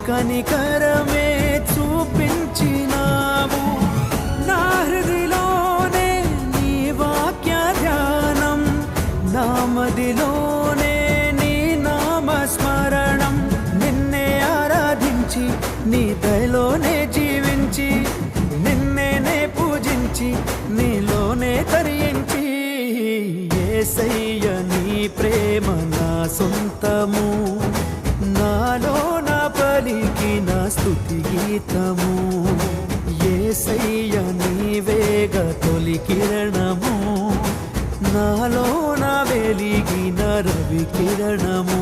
కనికరమే చూపించినావు. నా హృదిలోనే నీ వాక్య ధ్యానం, నా మదిలోనే నీ నామస్మరణం. నిన్నే ఆరాధించి నీ దయలోనే జీవించి, నిన్నే పూజించి నీలోనే తరించి, యేసయ్య నీ ప్రేమ నా సొంతము, నాలో నా పలికిన స్తుతి గీతము. యేసయ్య నీవేగ తొలి కిరణము, నాలో నా వెలిగిన రవి కిరణము.